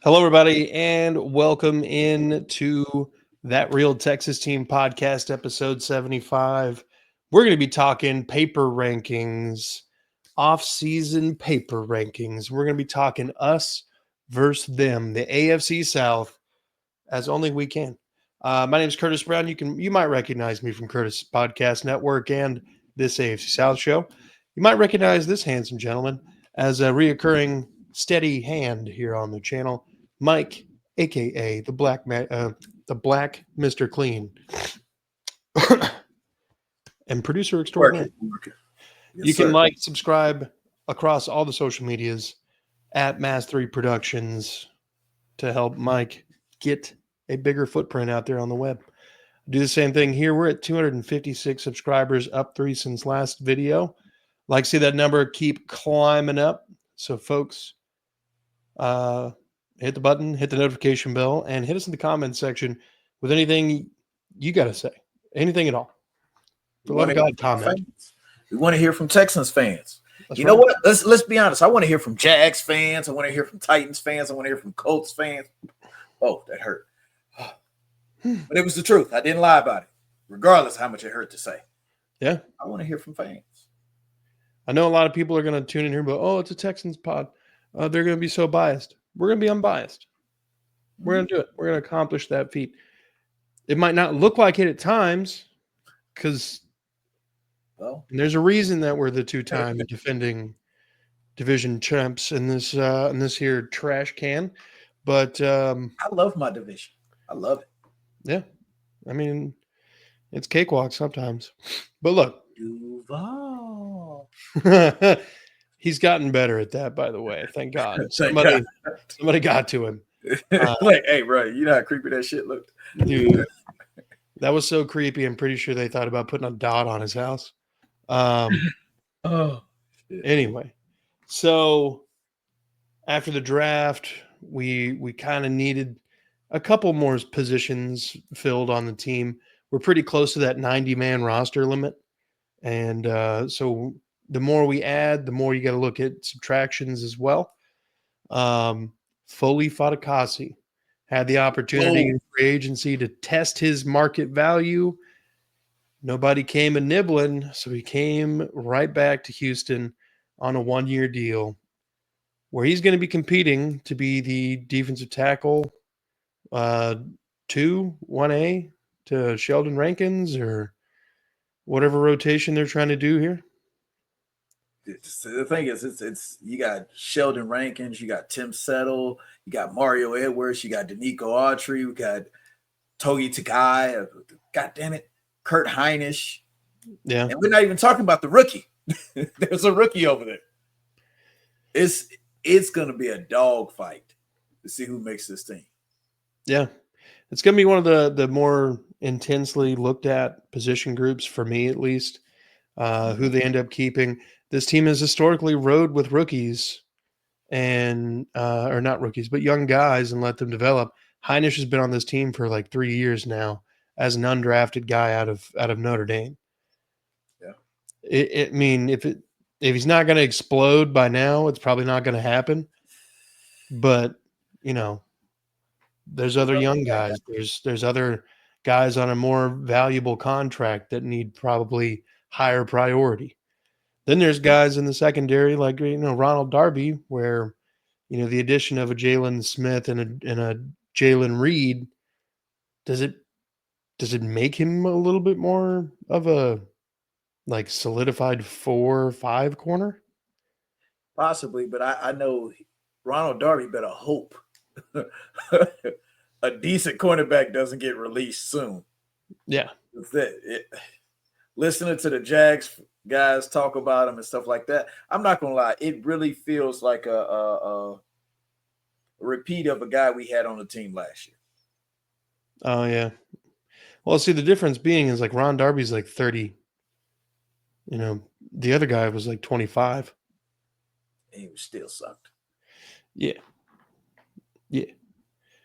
Hello, everybody, and welcome in to That Real Texas Team podcast, episode 75. We're going to be talking paper rankings, off-season paper rankings. We're going to be talking us versus them, the AFC South, as only we can. My name is Curtis Brown. You might recognize me from Curtis Podcast Network and this AFC South show. You might recognize this handsome gentleman as a reoccurring steady hand here on the channel. Mike, aka the Black Mr. Clean, and producer extraordinaire. Working. Yes, You can sir. subscribe across all the social medias at Mass3 Productions to help Mike get a bigger footprint out there on the web. Do the same thing here. We're at 256 subscribers, up 3 since last video. Like to see that number keep climbing up. So, folks, hit the button, hit the notification bell, and hit us in the comments section with anything you got to say. Anything at all. For the love of God, comment. We want to hear from Texans fans. That's You know right. what? Let's be honest. I want to hear from Jags fans. I want to hear from Titans fans. I want to hear from Colts fans. Oh, that hurt. But it was the truth. I didn't lie about it, regardless of how much it hurt to say. Yeah. I want to hear from fans. I know a lot of people are going to tune in here, but, oh, it's a Texans pod. They're going to be so biased. We're going to be unbiased. We're going to do it. We're going to accomplish that feat. It might not look like it at times because there's a reason that we're the two-time defending division champs in this here trash can. But I love my division. I love it. Yeah. I mean, it's cakewalk sometimes. But look. Duval. He's gotten better at that, by the way. Thank God. Thank Somebody got to him. Like, hey, bro, you know how creepy that shit looked? Dude, that was so creepy. I'm pretty sure they thought about putting a dot on his house. Anyway, so after the draft, we kind of needed a couple more positions filled on the team. We're pretty close to that 90-man roster limit. And so the more we add, the more you got to look at subtractions as well. Foley Fatukasi had the opportunity in free agency to test his market value. Nobody came a nibbling, so he came right back to Houston on a 1-year deal where he's going to be competing to be the defensive tackle 1A to Sheldon Rankins or whatever rotation they're trying to do here. The thing is, it's you got Sheldon Rankins, you got Tim Settle, you got Mario Edwards, you got Danico Autry, we got Togi Tagai, God damn it, Kurt Heinisch. Yeah. And we're not even talking about the rookie. There's a rookie over there. It's gonna be a dog fight to see who makes this team. Yeah. It's gonna be one of the more intensely looked at position groups for me, at least, who they end up keeping. This team has historically rode with rookies and or not rookies, but young guys and let them develop. Heinisch has been on this team for like 3 years now as an undrafted guy out of Notre Dame. Yeah. I mean, if he's not going to explode by now, it's probably not going to happen. But, you know, there's other young guys. There's other guys on a more valuable contract that need probably higher priority. Then there's guys in the secondary like, you know, Ronald Darby, where, you know, the addition of a Jalen Smith and a Jalen Reed, does it make him a little bit more of a like solidified 4 or 5 corner? Possibly, but I know Ronald Darby better hope a decent cornerback doesn't get released soon. Yeah. Listening to the Jags guys talk about him and stuff like that, I'm not gonna lie, it really feels like a repeat of a guy we had on the team last year. Oh yeah. Well, see, the difference being is like Ron Darby's like 30. You know, the other guy was like 25. And he was still sucked. Yeah. Yeah.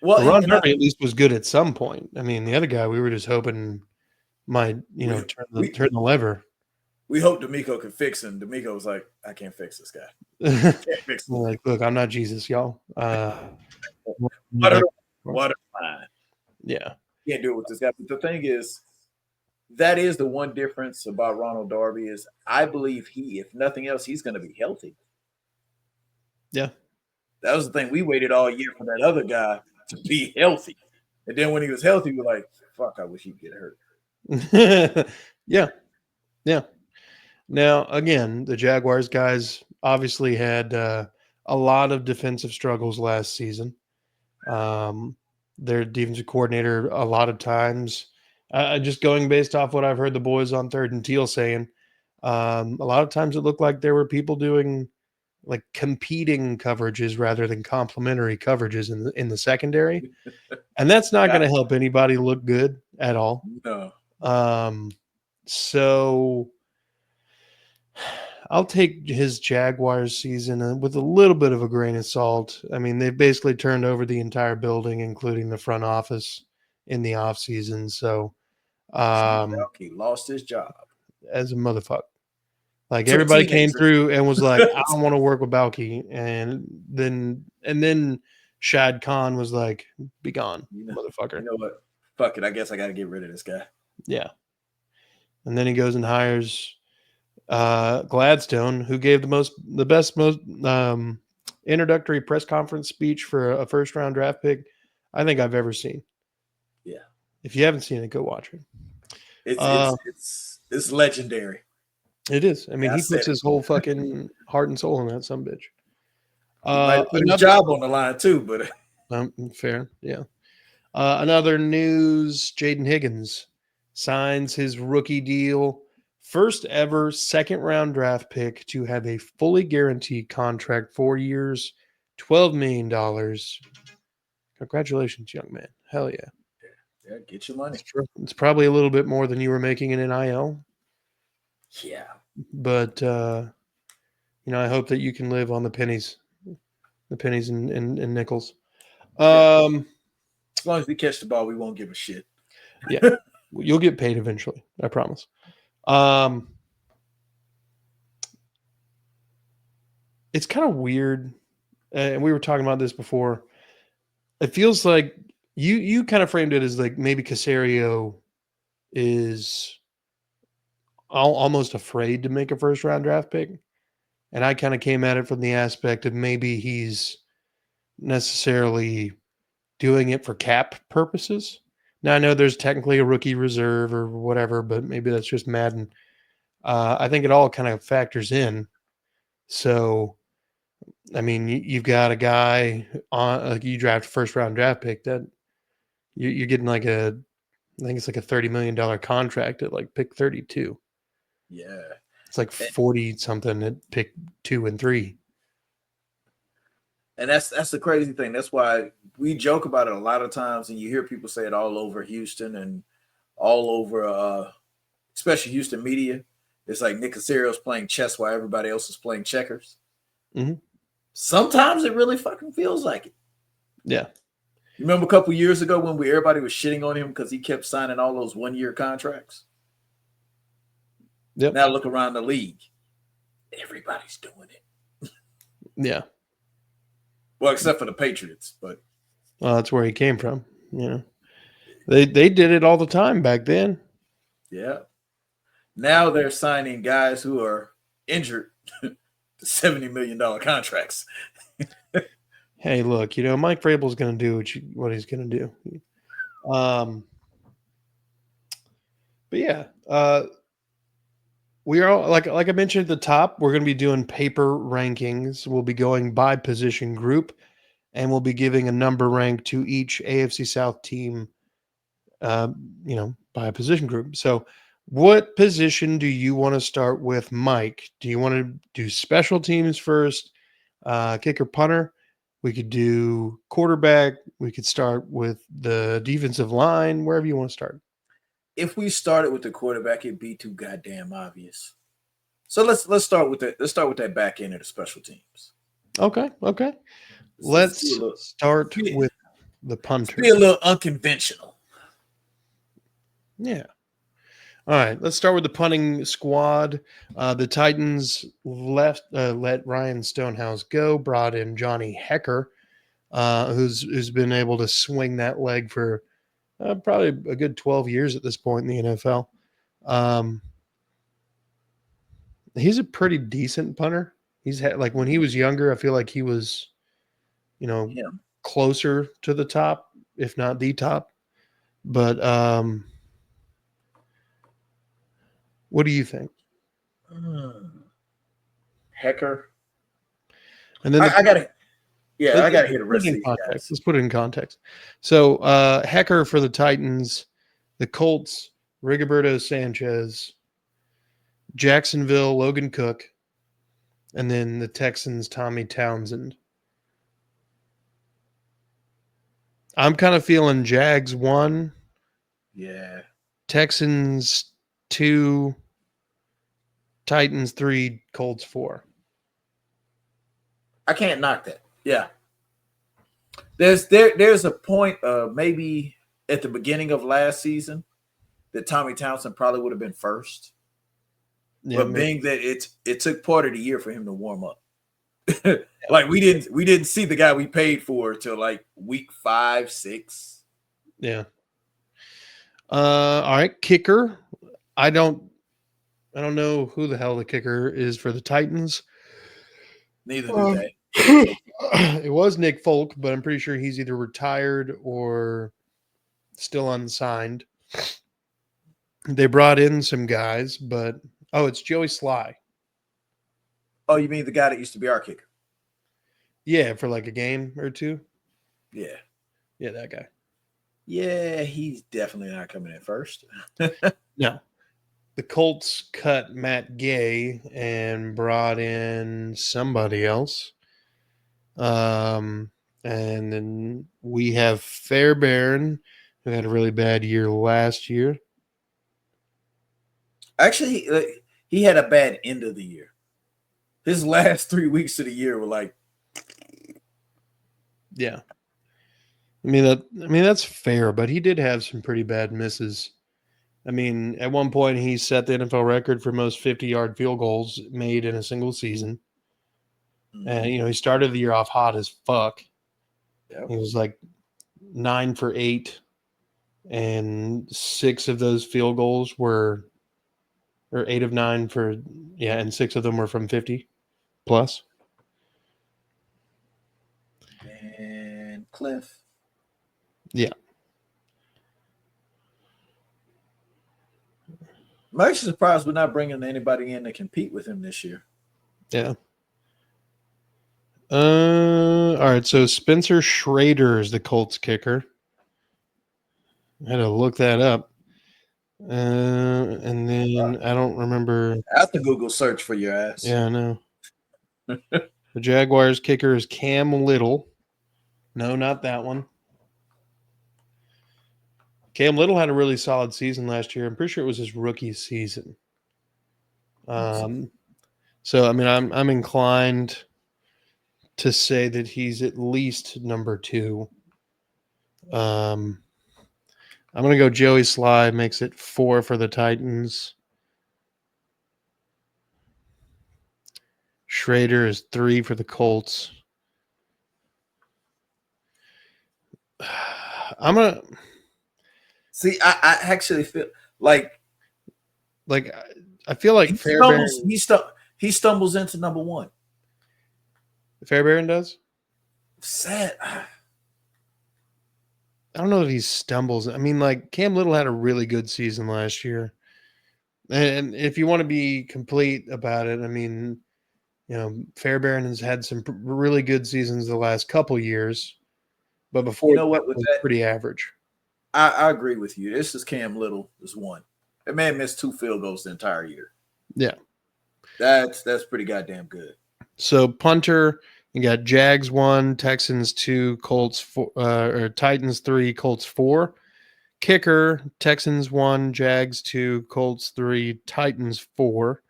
Well, Ron Darby at least was good at some point. I mean, the other guy, we were just hoping might, you know, turn the lever. We hope D'Amico can fix him. D'Amico was like, I can't fix this guy. Like, look, I'm not Jesus, y'all. Water fine. Yeah. Can't do it with this guy. But the thing is, that is the one difference about Ronald Darby is I believe if nothing else, he's going to be healthy. Yeah. That was the thing. We waited all year for that other guy to be healthy. And then when he was healthy, we're like, fuck, I wish he'd get hurt. Yeah. Yeah. Now, again, the Jaguars guys obviously had a lot of defensive struggles last season. Their defensive coordinator, a lot of times, just going based off what I've heard the boys on Third and Teal saying, a lot of times it looked like there were people doing like competing coverages rather than complementary coverages in the secondary, and that's not going to help anybody look good at all. No. So I'll take his Jaguars season with a little bit of a grain of salt. I mean, they've basically turned over the entire building, including the front office, in the offseason. So, he lost his job as a motherfucker. Like everybody came through and was like, I don't want to work with Balky. And then Shad Khan was like, be gone, motherfucker. You know what? Fuck it. I guess I got to get rid of this guy. Yeah. And then he goes and hires Gladstone, who gave the best introductory press conference speech for a first round draft pick I think I've ever seen. Yeah. If you haven't seen it, go watch it. It's legendary. It is. I mean, he puts his whole fucking heart and soul in that sumbitch. He might put his job on the line too, but fair, yeah. Another news: Jaden Higgins signs his rookie deal. First ever second round draft pick to have a fully guaranteed contract, 4 years, $12 million. Congratulations, young man. Hell yeah. Yeah, get your money. It's probably a little bit more than you were making in NIL. Yeah. But, I hope that you can live on the pennies and nickels. As long as we catch the ball, we won't give a shit. Yeah. You'll get paid eventually. I promise. It's kind of weird. And we were talking about this before. It feels like you kind of framed it as like maybe Caserio is almost afraid to make a first round draft pick. And I kind of came at it from the aspect of maybe he's necessarily doing it for cap purposes. Now I know there's technically a rookie reserve or whatever, but maybe that's just Madden. I think it all kind of factors in. So, I mean, you've got a guy on you draft first round draft pick that you're getting like I think it's like a $30 million contract at like pick 32. Yeah. It's like 40 something at pick 2 and 3. And that's the crazy thing. That's why we joke about it a lot of times, and you hear people say it all over Houston and all over, especially Houston media. It's like Nick Caserio's playing chess while everybody else is playing checkers. Mm-hmm. Sometimes it really fucking feels like it. Yeah. You remember a couple years ago when everybody was shitting on him because he kept signing all those 1-year contracts? Yep. Now look around the league. Everybody's doing it. Yeah. Well, except for the Patriots, but that's where he came from. Yeah. They did it all the time back then. Yeah. Now they're signing guys who are injured to $70 million contracts. Hey, look, Mike Vrabel's going to do what he's going to do. But yeah, we are like I mentioned at the top, we're going to be doing paper rankings. We'll be going by position group, and we'll be giving a number rank to each AFC South team, by a position group. So what position do you want to start with, Mike? Do you want to do special teams first, kicker, punter? We could do quarterback. We could start with the defensive line, wherever you want to start. If we started with the quarterback, it'd be too goddamn obvious. So let's start with that. Let's start with that back end of the special teams. Okay. Let's start with the punter. Be a little unconventional. Yeah. All right. Let's start with the punting squad. The Titans let Ryan Stonehouse go, brought in Johnny Hecker. who's been able to swing that leg for probably a good 12 years at this point in the NFL. He's a pretty decent punter. He's had, like, when he was younger, I feel like he was, Yeah. closer to the top, if not the top. But what do you think? Hecker. And then I gotta hear the rest of in these context. guys. Let's put it in context. So Hecker for the Titans, the Colts, Rigoberto Sanchez, Jacksonville, Logan Cook, and then the Texans, Tommy Townsend. I'm kind of feeling Jags 1, Yeah. Texans 2, Titans 3, Colts 4. I can't knock that. Yeah. There's a point maybe at the beginning of last season that Tommy Townsend probably would have been first. Yeah, but being that it took part of the year for him to warm up. Like we didn't see the guy we paid for till like week 5, 6. Yeah. All right, kicker. I don't know who the hell the kicker is for the Titans. Neither do they. It was Nick Folk, but I'm pretty sure he's either retired or still unsigned. They brought in some guys, but it's Joey Sly. Oh, you mean the guy that used to be our kicker? Yeah, for like a game or two. Yeah. Yeah, that guy. Yeah, he's definitely not coming in first. No. The Colts cut Matt Gay and brought in somebody else. And then we have Fairbairn, who had a really bad year last year. Actually, he had a bad end of the year. His last 3 weeks of the year were like, yeah. I mean that's fair, but he did have some pretty bad misses. I mean, at one point he set the NFL record for most 50-yard field goals made in a single season. And he started the year off hot as fuck. Yep. He was like 9 for 8, and 6 of those field goals were, or 8 of 9 for, and 6 of them were from 50 plus. And Cliff. Yeah. I'm actually surprised we're not bringing anybody in to compete with him this year. Yeah. All right. So Spencer Schrader is the Colts kicker. I had to look that up. And then I don't remember. I have to Google search for your ass. Yeah, I know. The Jaguars kicker is Cam Little. No, not that one. Cam Little had a really solid season last year. I'm pretty sure it was his rookie season. So I mean, I'm inclined to say that he's at least number 2. I'm gonna go Joey Sly, makes it 4 for the Titans. Schrader is 3 for the Colts. I'm gonna see. I actually feel like I feel like Fairbairn stumbles into number 1. Fairbairn does. Sad. I don't know if he stumbles. I mean, like Cam Little had a really good season last year, and if you want to be complete about it, I mean, Fairbairn has had some really good seasons the last couple years, but before you know what, with was that, pretty average. I agree with you. This is Cam Little is 1. That man missed 2 field goals the entire year. Yeah, that's pretty goddamn good. So punter, you got Jags 1, Texans 2, Colts 4, or Titans 3, Colts 4. Kicker, Texans 1, Jags 2, Colts 3, Titans 4.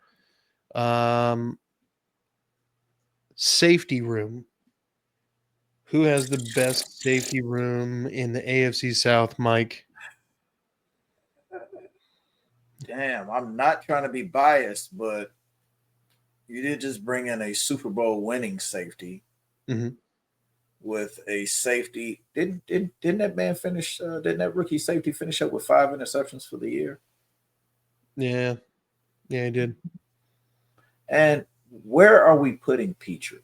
Safety room. Who has the best safety room in the AFC South, Mike? Damn, I'm not trying to be biased, but you did just bring in a Super Bowl winning safety. Mm-hmm. with a safety. Didn't that man finish? Didn't that rookie safety finish up with 5 interceptions for the year? Yeah, he did. And where are we putting Petrie?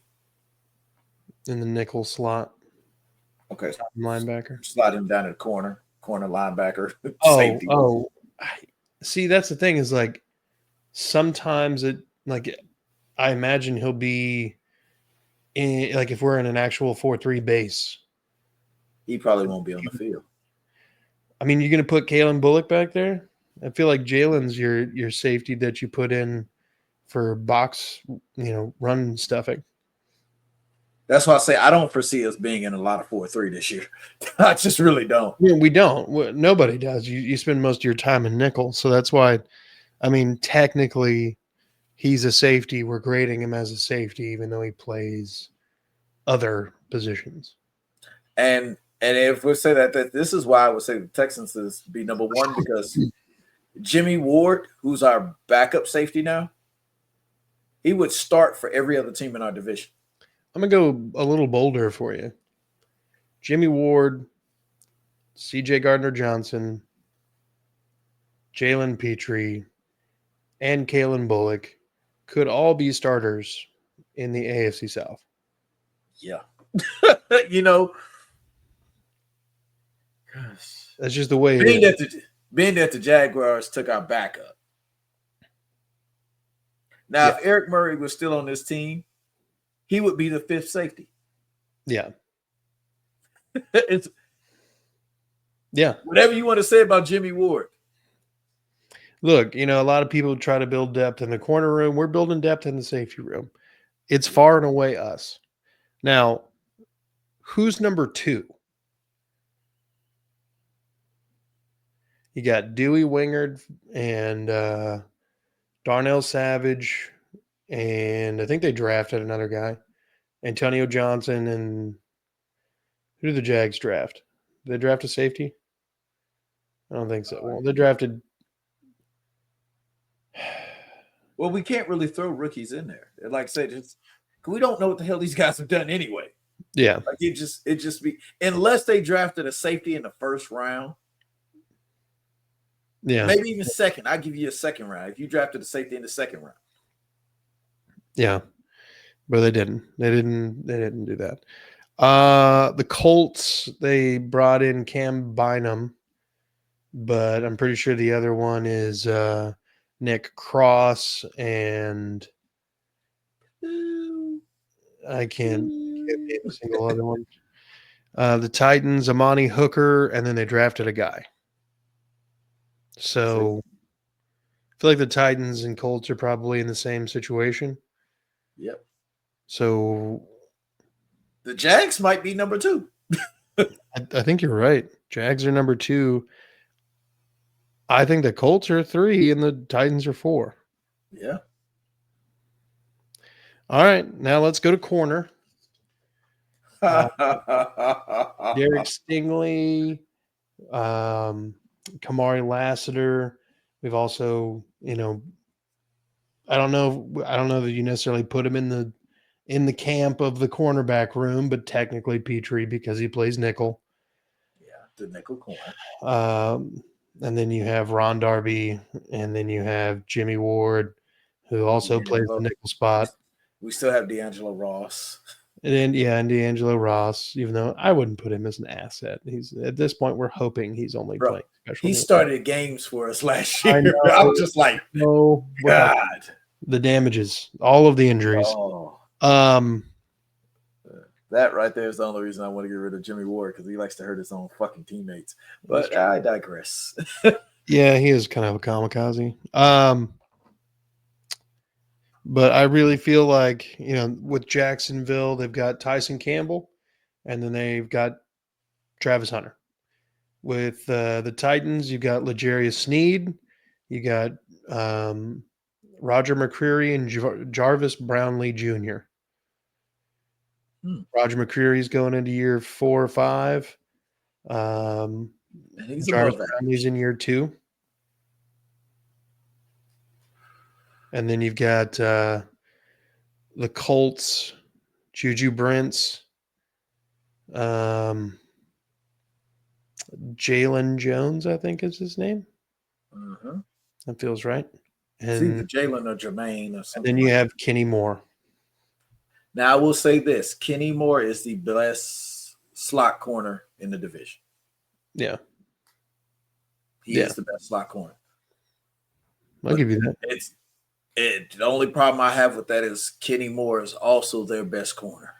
In the nickel slot. Okay, Linebacker. slide him down in the corner linebacker, Oh, safety. see, that's the thing is like sometimes I imagine he'll be in, like if we're in an actual 4-3 base. He probably won't be on the field. I mean, you're going to put Kalen Bullock back there? I feel like Jalen's your safety that you put in for box, run stuffing. That's why I say I don't foresee us being in a lot of 4-3 this year. I just really don't. Yeah, we don't. Nobody does. You spend most of your time in nickel, so that's why. I mean, technically, he's a safety. We're grading him as a safety, even though he plays other positions. And if we say that this is why I would say the Texans is be number one, because Jimmy Ward, who's our backup safety now, he would start for every other team in our division. I'm going to go a little bolder for you. Jimmy Ward, CJ Gardner-Johnson, Jalen Petrie, and Kalen Bullock could all be starters in the AFC South. Yeah. That's just the way being that the Jaguars took our backup. Now, if Eric Murray was still on this team, he would be the fifth safety. Yeah. Whatever you want to say about Jimmy Ward. Look, a lot of people try to build depth in the corner room. We're building depth in the safety room. It's far and away us. Now, who's number 2? You got Dewey Wingard and Darnell Savage, and I think they drafted another guy, Antonio Johnson, and who did the Jags draft? Did they draft a safety? I don't think so. Well, they drafted. Well, we can't really throw rookies in there. Like I said, we don't know what the hell these guys have done anyway. Yeah. Like it just be, unless they drafted a safety in the first round. Yeah. Maybe even second. I'll give you a second round if you drafted a safety in the second round. Yeah. But they didn't. They didn't do that. The Colts, they brought in Cam Bynum, but I'm pretty sure the other one is Nick Cross, and I can't name a single other one. The Titans, Amani Hooker, and then they drafted a guy. So I feel like the Titans and Colts are probably in the same situation. Yep. So the Jags might be number 2. I think you're right. Jags are number 2. I think the Colts are 3 and the Titans are 4. Yeah. All right. Now let's go to corner. Derek Stingley, Kamari Lassiter. We've also, I don't know that you necessarily put him in the camp of the cornerback room, but technically Petrie because he plays nickel. Yeah, the nickel corner. And then you have Ron Darby, and then you have Jimmy Ward, who also plays the nickel spot. We still have D'Angelo Ross. And D'Angelo Ross, even though I wouldn't put him as an asset. He's at this point, we're hoping he's only playing special. He started games for us last year. I was just like, oh God, the damages, all of the injuries. That right there is the only reason I want to get rid of Jimmy Ward, because he likes to hurt his own fucking teammates. But I digress. Yeah, he is kind of a kamikaze. But I really feel like, with Jacksonville, they've got Tyson Campbell, and then they've got Travis Hunter. With the Titans, you've got L'Jarius Sneed, you got Roger McCreary and Jarvis Brownlee Jr. Roger McCreary's going into year 4 or 5. Jarvis Brownlee's in year 2. And then you've got the Colts, Juju Brents, Jalen Jones, I think is his name. Mm-hmm. That feels right. It's And either Jalen or Jermaine or then something you like that. have Kenny Moore. Now, I will say this: Kenny Moore is the best slot corner in the division. Yeah. He Yeah. is the best slot corner. I'll But give you that. the only problem I have with that is Kenny Moore is also their best corner,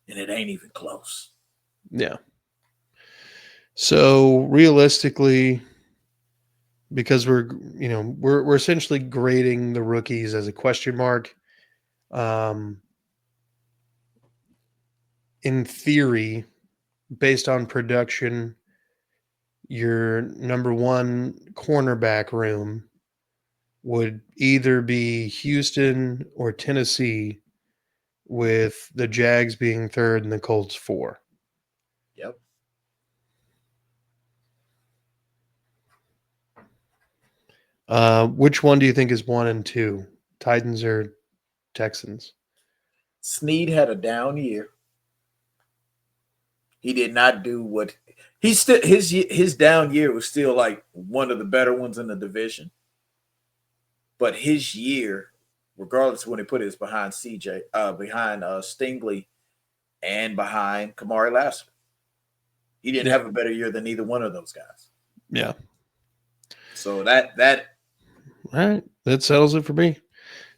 and it ain't even close. Yeah. So realistically, because we're essentially grading the rookies as a question mark. Um, in theory, based on production, your number one cornerback room would either be Houston or Tennessee, with the Jags being third and the Colts four. Yep. Which one do you think is one and two, Titans or Texans? Snead had a down year. He did not do what he still his down year was still like one of the better ones in the division. But his year, regardless of when he put it, is behind behind Stingley and behind Kamari Lassiter. He didn't Yeah. have a better year than either one of those guys. Yeah. So that All right. That settles it for me.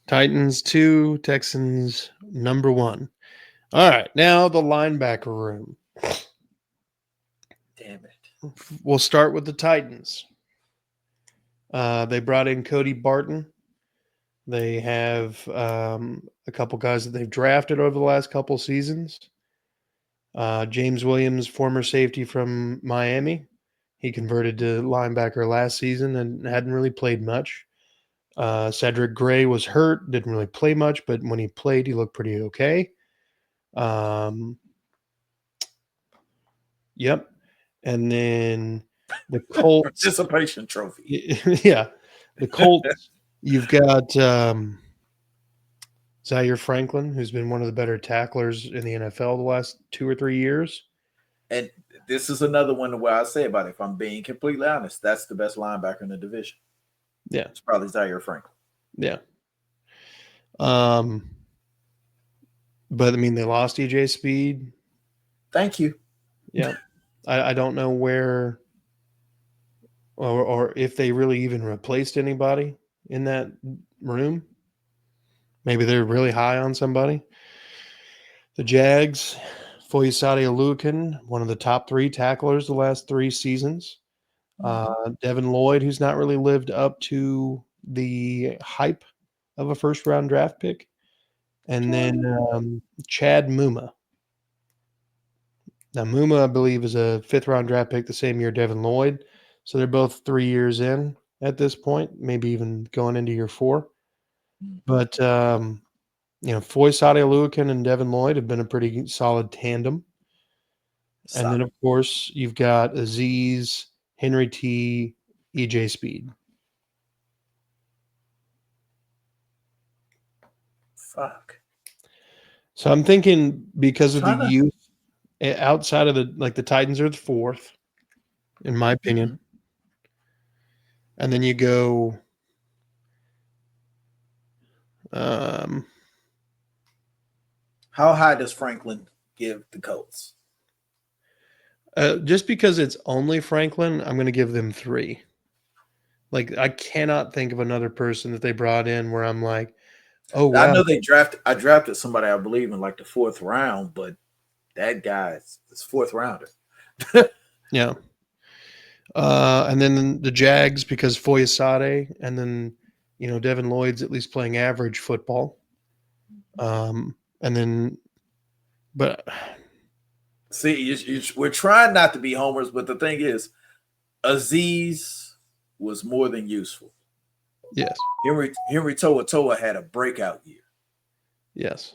Titans 2, Texans number 1. All right. Now the linebacker room. damn it. We'll start with the Titans. They brought in Cody Barton. They have a couple guys that they've drafted over the last couple seasons. James Williams, former safety from Miami. He converted to linebacker last season and hadn't really played much. Cedric Gray was hurt, didn't really play much, but when he played, he looked pretty okay. Yep. And then the Colts. Participation trophy. Yeah. The Colts, you've got Zaire Franklin, who's been one of the better tacklers in the NFL the last 2 or 3 years. And this is another one where I say about it, if I'm being completely honest, that's the best linebacker in the division. Yeah. It's probably Zaire Franklin. Yeah. But I mean, they lost EJ Speed. Thank you. Yeah. I don't know where or if they really even replaced anybody in that room. Maybe they're really high on somebody. The Jags, Foyesade Alukin, one of the top 3 tacklers the last 3 seasons. Devin Lloyd, who's not really lived up to the hype of a first-round draft pick. And then Chad Muma. Now, Muma, I believe, is a 5th-round draft pick the same year Devin Lloyd. So they're both 3 years in at this point, maybe even going into year 4. But, Foyesade Alukin and Devin Lloyd have been a pretty solid tandem. And then, of course, you've got Aziz, Henry T, EJ Speed. Fuck. So I'm thinking because of the youth outside of the Titans are the 4th, in my opinion. And then you go How high does Franklin give the Colts? Just because it's only Franklin, I'm going to give them 3. Like, I cannot think of another person that they brought in where I'm like, oh, wow. I know I drafted somebody, I believe, in like the 4th round, but that guy is 4th rounder. Yeah. And then the Jags, because Foyesade, and then, Devin Lloyd's at least playing average football. And then, but see, we're trying not to be homers, but the thing is, Aziz was more than useful. Yes. Henry Toa had a breakout year. Yes.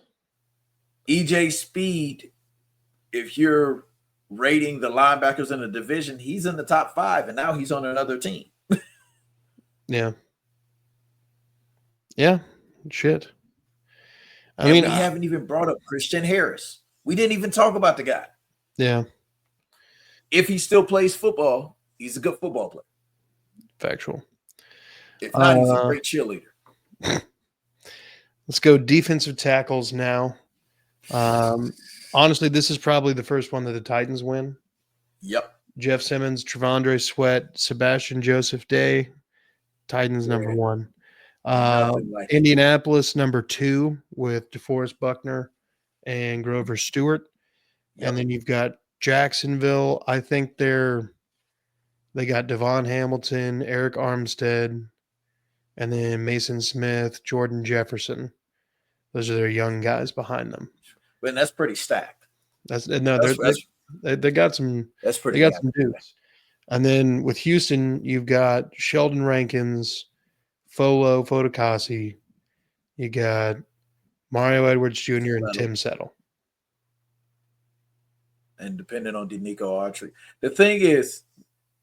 EJ Speed, if you're rating the linebackers in the division, he's in the top 5, and now he's on another team. Yeah. Yeah. Shit. I mean, we haven't even brought up Christian Harris. We didn't even talk about the guy. Yeah. If he still plays football, he's a good football player. Factual. If not, he's a great cheerleader. Let's go defensive tackles now. Honestly, this is probably the first one that the Titans win. Yep. Jeff Simmons, Trevondre Sweat, Sebastian Joseph Day, Titans number one. Like Indianapolis number 2 with DeForest Buckner and Grover Stewart. Yep. And then you've got Jacksonville. I think they got Devon Hamilton, Eric Armstead, and then Mason Smith, Jordan Jefferson. Those are their young guys behind them. But that's pretty stacked. They got some. That's pretty. They got some dudes. And then with Houston, you've got Sheldon Rankins, Folo Fotokasi. You got Mario Edwards Jr. and Tim Settle. And depending on Denico Autry. The thing is,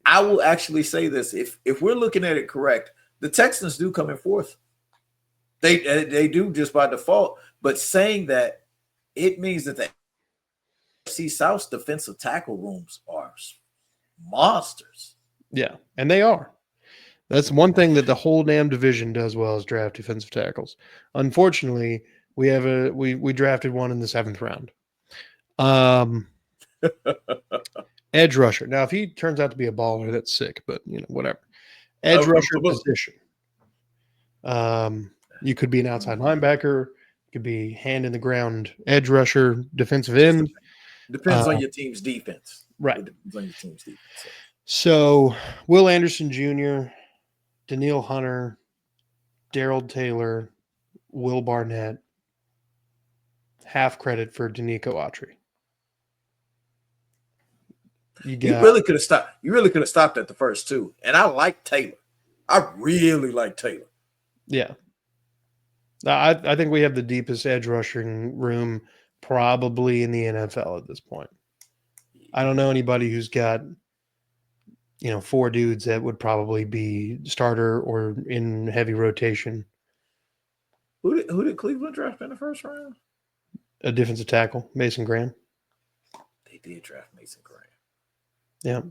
I will actually say this. If we're looking at it correct, the Texans do come in fourth. They do just by default. But saying that, it means that the AFC South defensive tackle rooms are monsters. Yeah, and they are. That's one thing that the whole damn division does well is draft defensive tackles. Unfortunately, we drafted one in the 7th round. Edge rusher. Now, if he turns out to be a baller, that's sick, but whatever. Edge rusher position. You could be an outside linebacker, you could be hand in the ground edge rusher, defensive end. Depends on your team's defense. Right. It depends on your team's defense. So Will Anderson Jr., Daniil Hunter, Darrell Taylor, Will Barnett. Half credit for Denico Autry. You really could have stopped. You really could have stopped at the first two. And I like Taylor. I really like Taylor. Yeah. I think we have the deepest edge rushing room probably in the NFL at this point. I don't know anybody who's got 4 dudes that would probably be starter or in heavy rotation. Who did Cleveland draft in the first round? A defensive tackle, Mason Graham. They did draft Mason Graham. Yeah.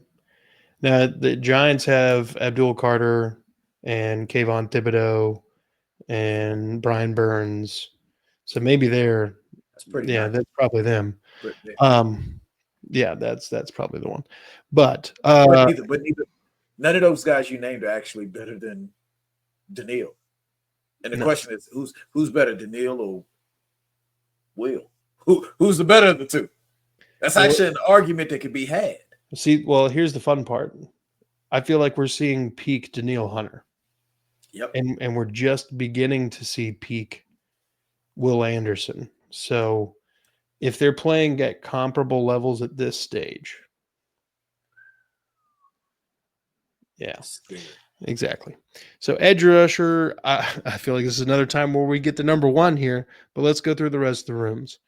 Now the Giants have Abdul Carter and Kayvon Thibodeau and Brian Burns. So maybe that's pretty nice. That's probably them. Yeah, that's probably the one. But none of those guys you named are actually better than Daniil. And the question is, who's better, Daniil or Will? Who's the better of the two? That's actually an argument that could be had. See, well, here's the fun part. I feel like we're seeing peak Daniil Hunter. Yep. And we're just beginning to see peak Will Anderson. So if they're playing at comparable levels at this stage. Yeah, exactly. So edge rusher, I feel like this is another time where we get the number 1 here, but let's go through the rest of the rooms.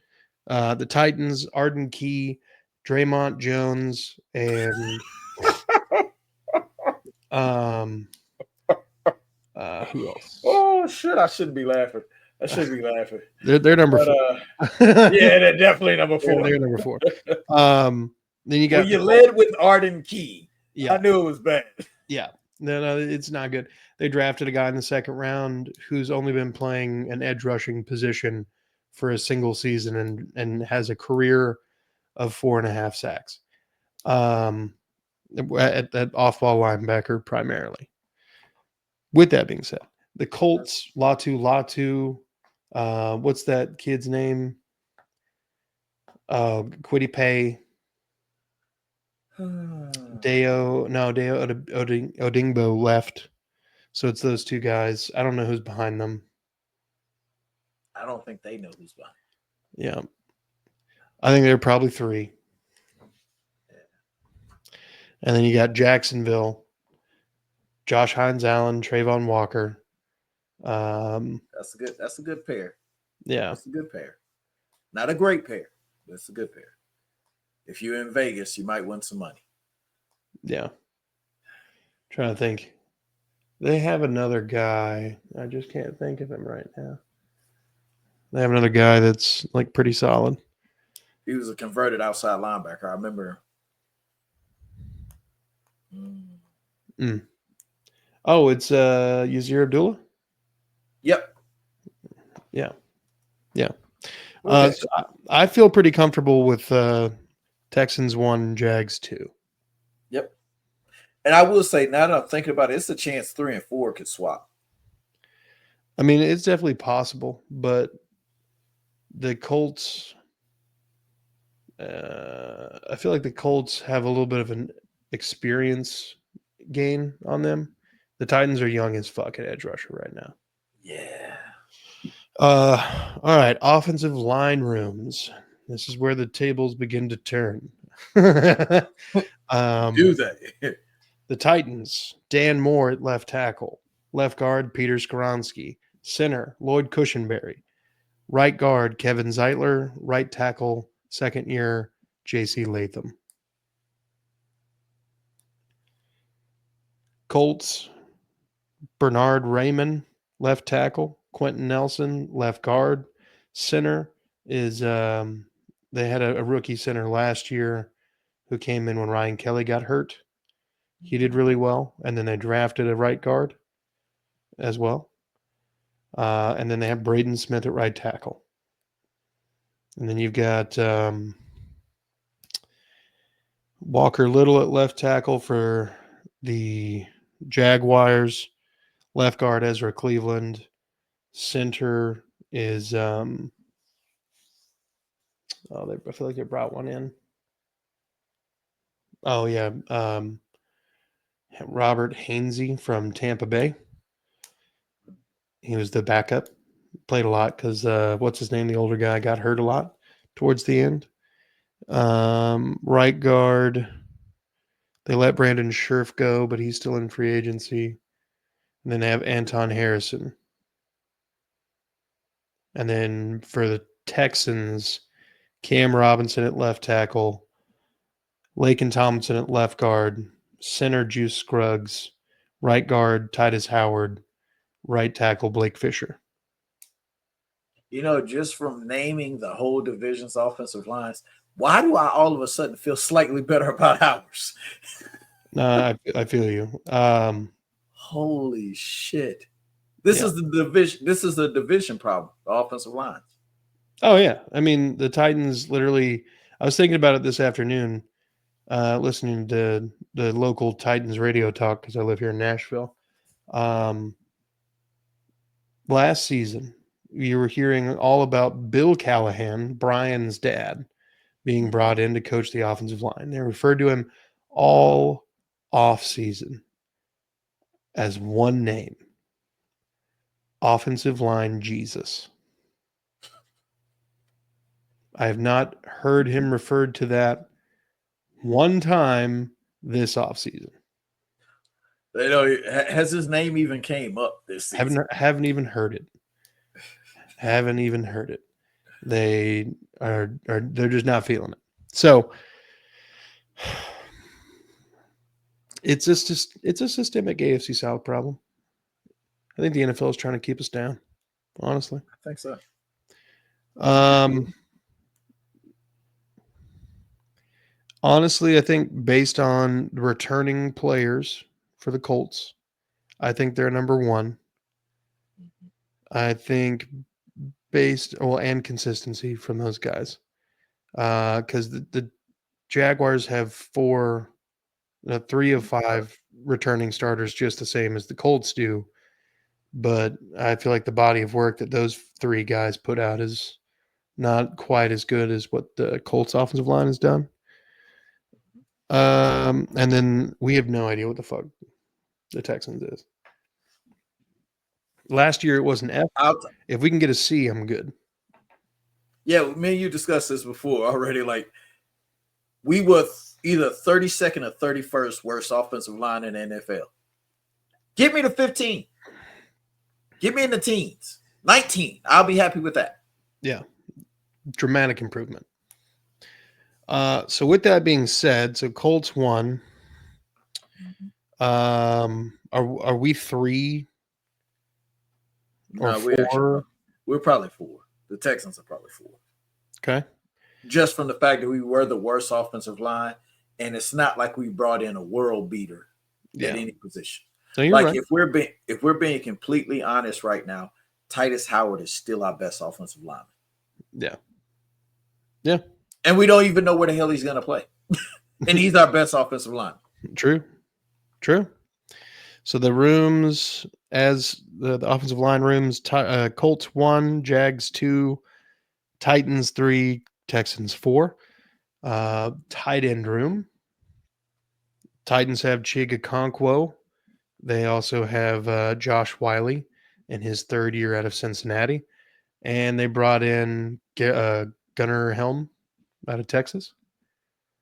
The Titans, Arden Key, Draymond Jones, and who else? Oh shit! I shouldn't be laughing. I shouldn't be laughing. They're number 4. Yeah, they're definitely number 4. They're number 4. Then you got you led with Arden Key. Yeah, I knew it was bad. Yeah, no, it's not good. They drafted a guy in the 2nd round who's only been playing an edge rushing position for a single season and has a career of 4.5 sacks. At that off-ball linebacker primarily. With that being said, the Colts, Latu, what's that kid's name? Kwity Paye. Deo Odingbo left. So it's those 2 guys. I don't know who's behind them. I don't think they know who's behind. Yeah. I think they're probably 3. And then you got Jacksonville, Josh Hines Allen, Trayvon Walker. That's a good pair. Yeah. That's a good pair. Not a great pair, but it's a good pair. If you're in Vegas, you might win some money. Yeah. Trying to think. They have another guy. I just can't think of him right now. They have another guy that's like pretty solid. He was a converted outside linebacker. I remember. Oh, it's Yazir Abdullah. Yep. Yeah. Yeah. Okay. So I feel pretty comfortable with Texans 1, Jags 2. Yep. And I will say, now that I'm thinking about it, it's a chance 3 and 4 could swap. I mean, it's definitely possible, but the Colts, I feel like the Colts have a little bit of an experience gain on them. The Titans are young as fuck at edge rusher right now. Yeah. All right, offensive line rooms. This is where the tables begin to turn. Do they? The Titans, Dan Moore at left tackle, left guard Peter Skoronski, center Lloyd Cushenberry, right guard Kevin Zeitler, right tackle second year J.C. Latham. Colts, Bernard Raymond, left tackle, Quentin Nelson, left guard, center is they had a rookie center last year who came in when Ryan Kelly got hurt. He did really well, and then they drafted a right guard as well. And then they have Braden Smith at right tackle. And then you've got Walker Little at left tackle for the Jaguars. Left guard Ezra Cleveland. Center is I feel like they brought one in. Oh yeah, Robert Hainsey from Tampa Bay. He was the backup. Played a lot because what's his name? The older guy got hurt a lot towards the end. Right guard. They let Brandon Scherf go, but he's still in free agency. And then they have Anton Harrison. And then for the Texans, Cam Robinson at left tackle, Laken Tomlinson at left guard, center Juice Scruggs, right guard Titus Howard, right tackle Blake Fisher. Just from naming the whole division's offensive lines, why do I all of a sudden feel slightly better about ours? I feel you. Holy shit. This is the division. This is the division problem, the offensive lines. Oh, yeah. I mean, the Titans literally, I was thinking about it this afternoon, listening to the local Titans radio talk because I live here in Nashville. Last season, you were hearing all about Bill Callahan, Brian's dad, being brought in to coach the offensive line. They referred to him all off season as one name, offensive line Jesus. I have not heard him referred to that one time this offseason. Has his name even came up this season? Haven't even heard it. Haven't even heard it. They're just not feeling it. So it's a systemic AFC South problem. I think the NFL is trying to keep us down. Honestly, I think so. Honestly, I think based on returning players for the Colts, I think they're number one. I think and consistency from those guys. Because the Jaguars have 3 of 5 returning starters, just the same as the Colts do. But I feel like the body of work that those 3 guys put out is not quite as good as what the Colts offensive line has done. And then we have no idea what the fuck the Texans is. Last year it was an F. If we can get a C, I'm good. Yeah, me and you discussed this before already. Like, we were either 32nd or 31st worst offensive line in the NFL. Give me the 15. Give me in the teens. 19. I'll be happy with that. Yeah. Dramatic improvement. So with that being said, so Colts won. Are we 3 or 4? We're probably 4. The Texans are probably 4. Okay. just from the fact that we were the worst offensive line, and it's not like we brought in a world beater at any position. No, you're Like right. if we're being completely honest right now, Titus Howard is still our best offensive lineman. Yeah. Yeah. And we don't even know where the hell he's going to play. And he's our best offensive lineman. True. So the rooms, as the offensive line rooms, Colts 1, Jags 2, Titans 3, Texans 4. Tight end room. Titans have Chiga Okonkwo. They also have Josh Wiley in his third year out of Cincinnati. And they brought in Gunnar Helm out of Texas.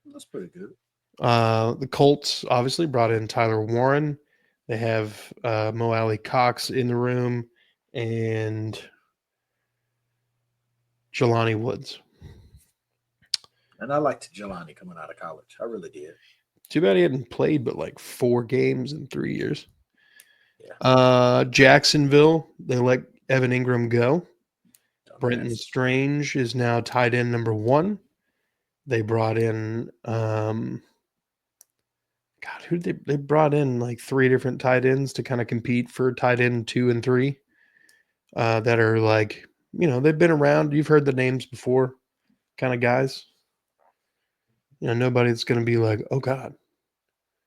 That's pretty good. The Colts obviously brought in Tyler Warren. They have Mo Alley Cox in the room and Jelani Woods. And I liked Jelani coming out of college. I really did. Too bad he hadn't played but like 4 games in 3 years. Yeah. Jacksonville, they let Evan Ingram go. Brenton Yes. Strange is now tight end number 1. They brought in who did they brought in like 3 different tight ends to kind of compete for tight end 2 and 3 that are like, they've been around. You've heard the names before kind of guys. Nobody that's going to be like, oh God.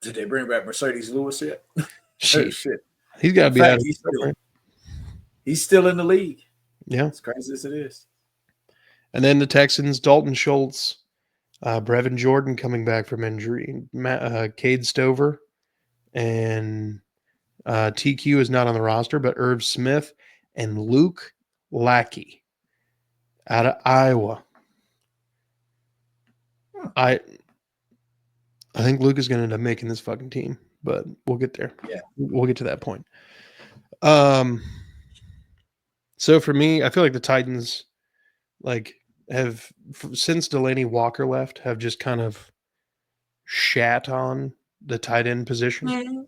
Did they bring back Mercedes Lewis yet? Shit. Shit. He's got to be out of he's still in the league. Yeah. As crazy as it is. And then the Texans, Dalton Schultz, Brevin Jordan coming back from injury, Cade Stover, and TQ is not on the roster, but Irv Smith and Luke Lackey out of Iowa. I think Luke is going to end up making this fucking team, but we'll get there. Yeah. We'll get to that point. So for me, I feel like the Titans have, since Delaney Walker left, have just kind of shat on the tight end position. Mm-hmm.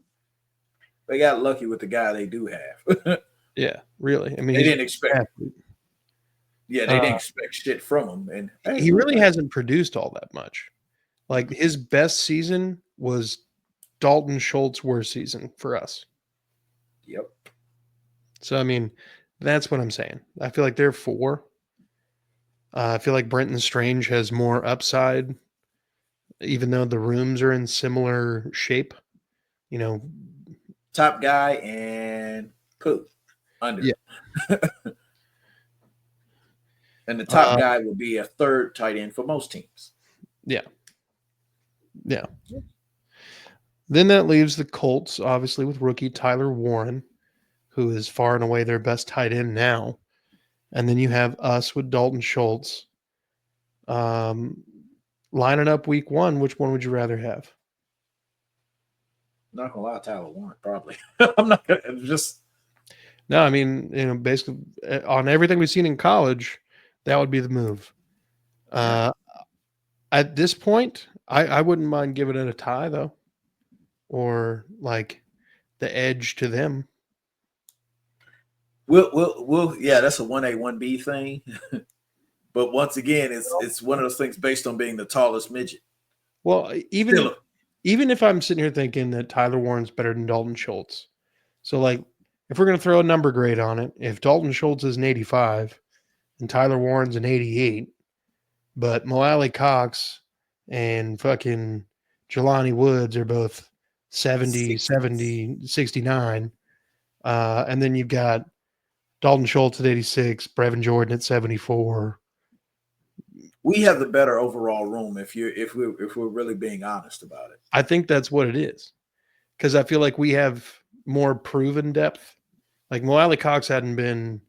They got lucky with the guy they do have. Yeah, really. I mean, they didn't expect. Yeah, they didn't expect shit from him, and he really hasn't produced all that much. Like his best season was Dalton Schultz's worst season for us. Yep. So I mean, that's what I'm saying. I feel like they're 4. I feel like Brenton Strange has more upside, even though the rooms are in similar shape. Top guy and Pooh under. Yeah. And the top guy will be a third tight end for most teams. Yeah. Then that leaves the Colts, obviously, with rookie Tyler Warren, who is far and away their best tight end now. And then you have us with Dalton Schultz. Lining up week 1, which one would you rather have? Not gonna lie, Tyler Warren, probably. I'm not gonna just. No, I mean, basically on everything we've seen in college, that would be the move. At this point, I wouldn't mind giving it a tie though, or like the edge to them. We'll yeah, that's a 1A, 1B thing. But once again, it's one of those things based on being the tallest midget. Well, even if I'm sitting here thinking that Tyler Warren's better than Dalton Schultz, so like if we're gonna throw a number grade on it, if Dalton Schultz is an 85 and Tyler Warren's an 88, but Mo Alley Cox and fucking Jelani Woods are both 70, 69, and then you've got Dalton Schultz at 86, Brevin Jordan at 74. We have the better overall room if we're really being honest about it. I think that's what it is, because I feel like we have more proven depth. Like Mo Alley Cox hadn't been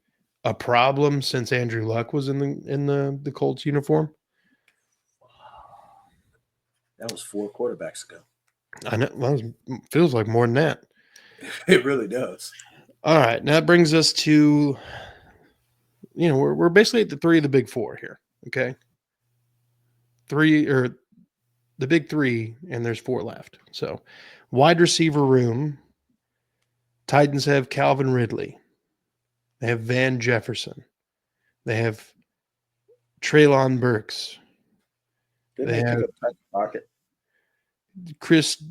a problem since Andrew Luck was in the Colts uniform. That was 4 quarterbacks ago. I know. Well, it feels like more than that. It really does. All right, now that brings us to, we're basically at the 3 of the big 4 here. Okay, 3 or the big 3, and there's 4 left. So, wide receiver room. Titans have Calvin Ridley. They have Van Jefferson. They have Treylon Burks. Didn't they pick up Tyler Lockett? Chris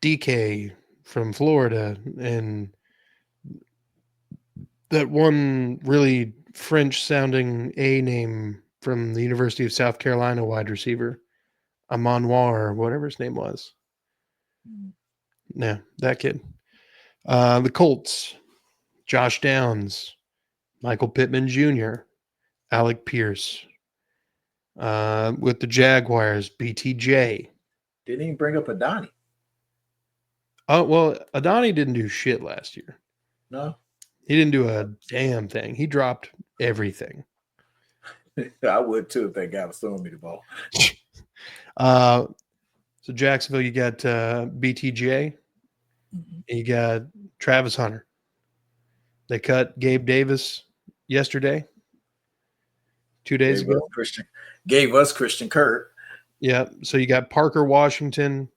DK from Florida and that one really French-sounding A name from the University of South Carolina wide receiver, Amonwar, whatever his name was. Yeah, that kid. The Colts, Josh Downs, Michael Pittman Jr., Alec Pierce. With the Jaguars, BTJ. Didn't even bring up Adani. Oh, well, Adani didn't do shit last year. No. He didn't do a damn thing. He dropped everything. I would too if that guy was throwing me the ball. So Jacksonville, you got BTJ. Mm-hmm. You got Travis Hunter. They cut Gabe Davis yesterday, 2 days ago. Gave us Christian Kirk. Yeah. So you got Parker Washington.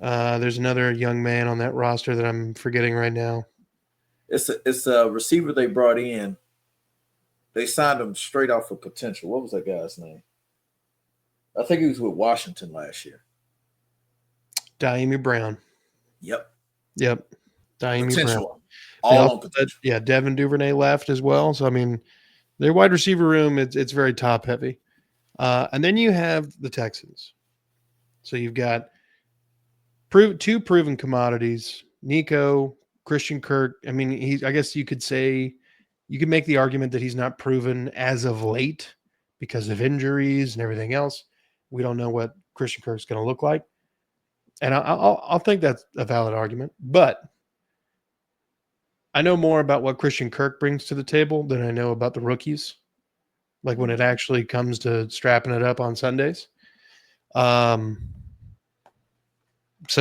There's another young man on that roster that I'm forgetting right now. It's a receiver they brought in. They signed him straight off of potential. What was that guy's name? I think he was with Washington last year. Diami Brown. Yep. Diami potential. Brown. All on potential. Yeah, Devin Duvernay left as well. So, I mean, their wide receiver room, it's very top heavy. And then you have the Texans. So you've got two proven commodities, Nico, Christian Kirk. I mean, I guess you could say, you could make the argument that he's not proven as of late because of injuries and everything else. We don't know what Christian Kirk's going to look like. And I'll think that's a valid argument. But I know more about what Christian Kirk brings to the table than I know about the rookies. Like when it actually comes to strapping it up on Sundays. So,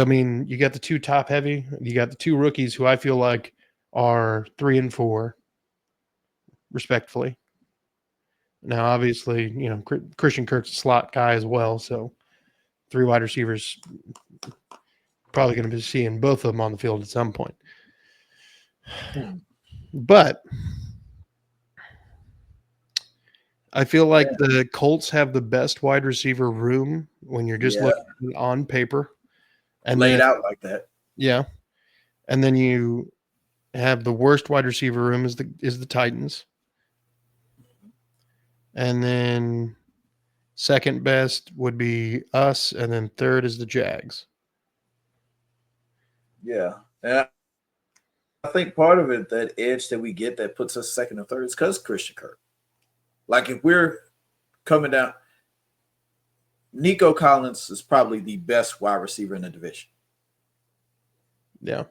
I mean, you got the two top heavy. You got the two rookies who I feel like are 3 and 4, respectfully. Now, obviously, you know, Christian Kirk's a slot guy as well. So 3 wide receivers, probably going to be seeing both of them on the field at some point. But I feel like the Colts have the best wide receiver room when you're just looking on paper. And laid out like that. Yeah. And then you have the worst wide receiver room is the Titans. And then second best would be us, and then third is the Jags. Yeah. And I think part of it, that edge that we get that puts us second and third, is because Christian Kirk. Like if we're coming down, Nico Collins is probably the best wide receiver in the division. Yeah.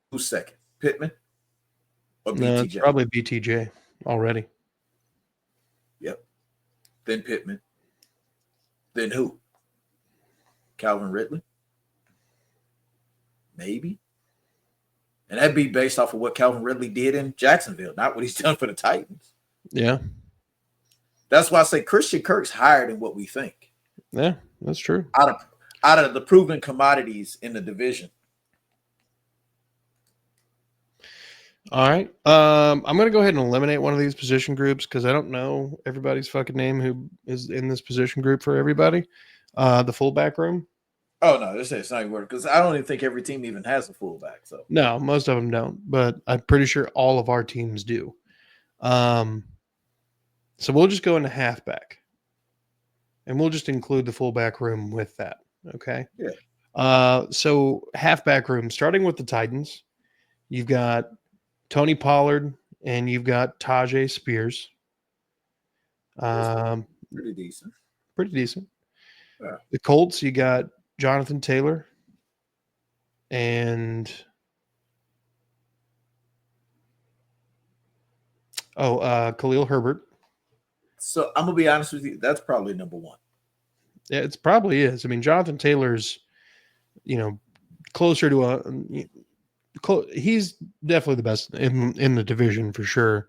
Who's second? Pittman or BTJ? No, it's probably BTJ already. Yep. Then Pittman. Then who? Calvin Ridley? Maybe. And that'd be based off of what Calvin Ridley did in Jacksonville, not what he's done for the Titans. Yeah. That's why I say Christian Kirk's higher than what we think. Yeah, that's true. Out of the proven commodities in the division. All right. I'm going to go ahead and eliminate one of these position groups because I don't know everybody's fucking name who is in this position group for everybody. The fullback room. Oh, no, it's not even worth, because I don't even think every team even has a fullback. So no, most of them don't, but I'm pretty sure all of our teams do. So we'll just go into halfback, and we'll just include the fullback room with that. Okay. Yeah. So halfback room, starting with the Titans, you've got Tony Pollard and you've got Tajay Spears. Pretty decent. Yeah. The Colts, you got Jonathan Taylor and Khalil Herbert. So I'm gonna be honest with you, that's probably number one. Yeah, it probably is. I mean, Jonathan Taylor's, closer to he's definitely the best in the division for sure.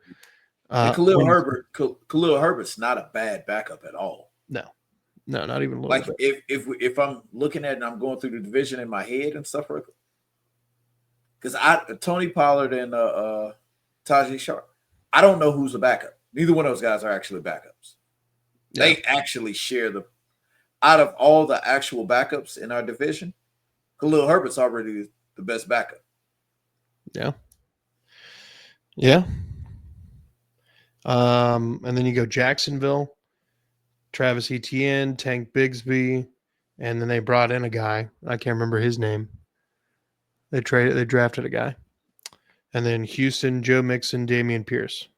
Khalil Herbert's not a bad backup at all. No, not even a little. Like bit. if I'm looking at it and I'm going through the division in my head and stuff, because Tony Pollard and Tajay Sharp, I don't know who's a backup. Neither one of those guys are actually backups. They actually share out of all the actual backups in our division, Khalil Herbert's already the best backup. Yeah. Yeah. And then you go Jacksonville, Travis Etienne, Tank Bigsby, and then they brought in a guy. I can't remember his name. They drafted a guy. And then Houston, Joe Mixon, Dameon Pierce.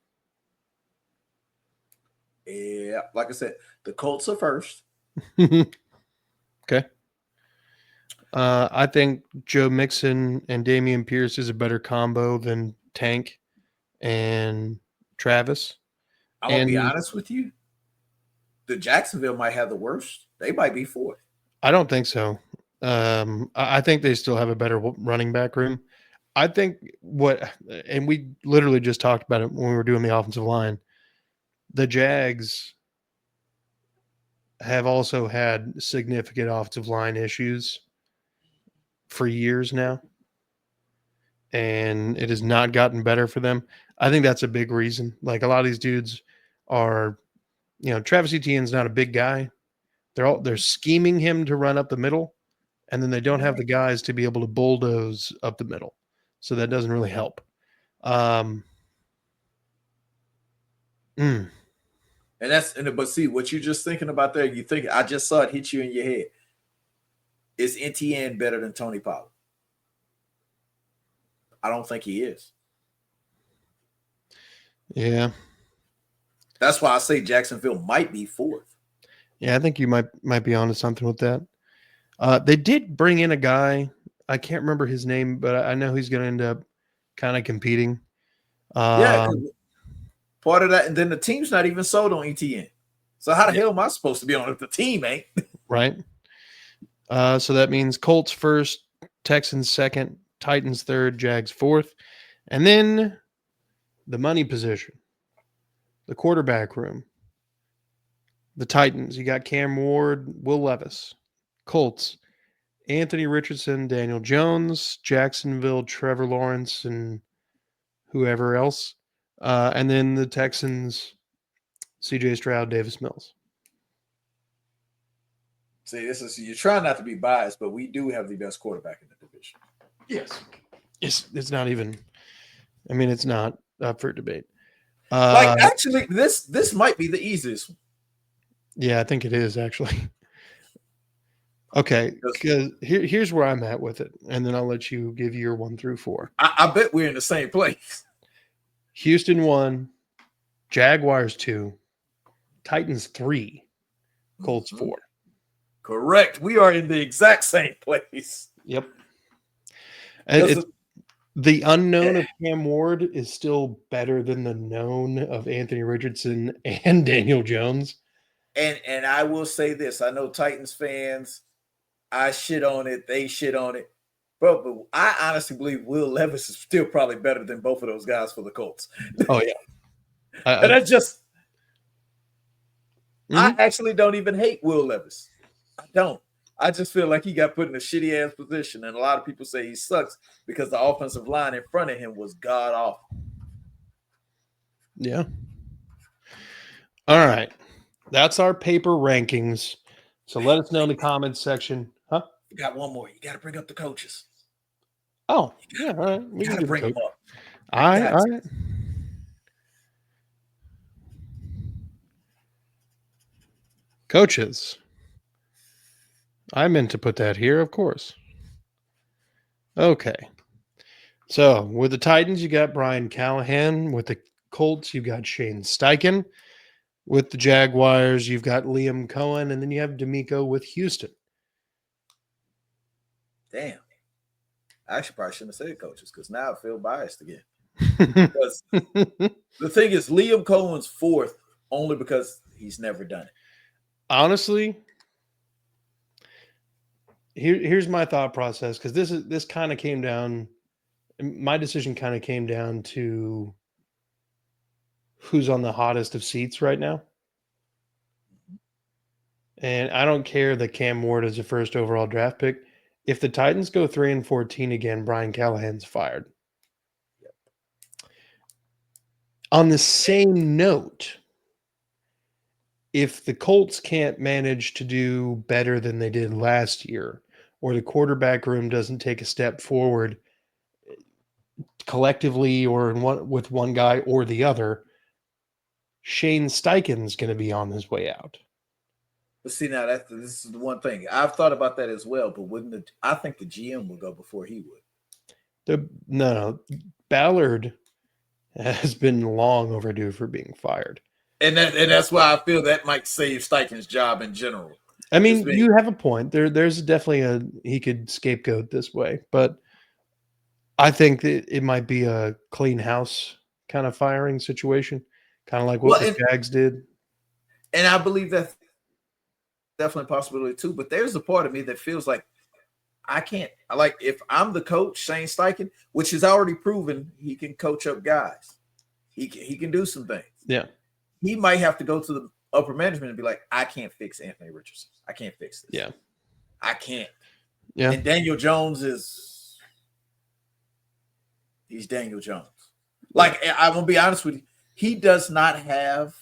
Yeah, like I said, the Colts are first. Okay. I think Joe Mixon and Dameon Pierce is a better combo than Tank and Travis. I'm going to be honest with you. The Jacksonville might have the worst. They might be fourth. I don't think so. I think they still have a better running back room. I think and we literally just talked about it when we were doing the offensive line. The Jags have also had significant offensive line issues for years now, and it has not gotten better for them. I think that's a big reason. Like a lot of these dudes are, Travis Etienne's not a big guy. They're scheming him to run up the middle, and then they don't have the guys to be able to bulldoze up the middle. So that doesn't really help. But see what you're just thinking about there. You think I just saw it hit you in your head. Is Etienne better than Tony Pollard? I don't think he is. Yeah. That's why I say Jacksonville might be fourth. Yeah, I think you might be onto something with that. They did bring in a guy. I can't remember his name, but I know he's going to end up kind of competing. Part of that, and then the team's not even sold on Etienne. So how the hell am I supposed to be on if the team ain't? Right. So that means Colts first, Texans second, Titans third, Jags fourth. And then the money position, the quarterback room, the Titans. You got Cam Ward, Will Levis. Colts, Anthony Richardson, Daniel Jones, Jacksonville, Trevor Lawrence, and whoever else. And then the Texans, CJ Stroud, Davis Mills. See, you're trying not to be biased, but we do have the best quarterback in the division. Yes. It's not even, it's not up for debate. Actually, this might be the easiest one. Yeah, I think it is actually. Okay, because here's where I'm at with it, and then I'll let you give your 1 through 4. I bet we're in the same place. Houston 1, Jaguars 2, Titans 3, Colts 4. Correct. We are in the exact same place. Yep. And the unknown of Cam Ward is still better than the known of Anthony Richardson and Daniel Jones. And I will say this. I know Titans fans, I shit on it. They shit on it. But I honestly believe Will Levis is still probably better than both of those guys for the Colts. Oh, yeah. And I just... I actually don't even hate Will Levis. I don't. I just feel like he got put in a shitty ass position, and a lot of people say he sucks because the offensive line in front of him was god awful. Yeah. All right. That's our paper rankings. So let us know in the comments section. Huh? You got one more. You got to bring up the coaches. Oh, yeah. All right. We got to bring them up. All right. Coaches. I meant to put that here, of course. Okay. So with the Titans, you got Brian Callahan. With the Colts, you got Shane Steichen. With the Jaguars, you've got Liam Cohen, and then you have D'Amico with Houston. Damn. I actually probably shouldn't have said coaches because now I feel biased again. Because the thing is, Liam Cohen's fourth only because he's never done it. Honestly, here's my thought process, because this kind of came down. My decision kind of came down to who's on the hottest of seats right now. And I don't care that Cam Ward is a first overall draft pick. If the Titans go 3-14 again, Brian Callahan's fired. Yep. On the same note, if the Colts can't manage to do better than they did last year, or the quarterback room doesn't take a step forward collectively or with one guy or the other, Shane Steichen's going to be on his way out. But see, now this is the one thing I've thought about that as well. But I think the GM would go before he would. No, Ballard has been long overdue for being fired. And that's why I feel that might save Steichen's job in general. I mean, you have a point. There's definitely he could scapegoat this way, but I think that it might be a clean house kind of firing situation, kind of like what the Jags did. And I believe that's definitely a possibility too. But there's a part of me that feels like I can't. If I'm the coach, Shane Steichen, which has already proven he can coach up guys, he can do some things. Yeah, he might have to go to the upper management and be like, I can't fix Anthony Richardson. I can't fix this. Yeah, I can't. Yeah, and Daniel Jones he's Daniel Jones. Like, I will be honest with you, he does not have.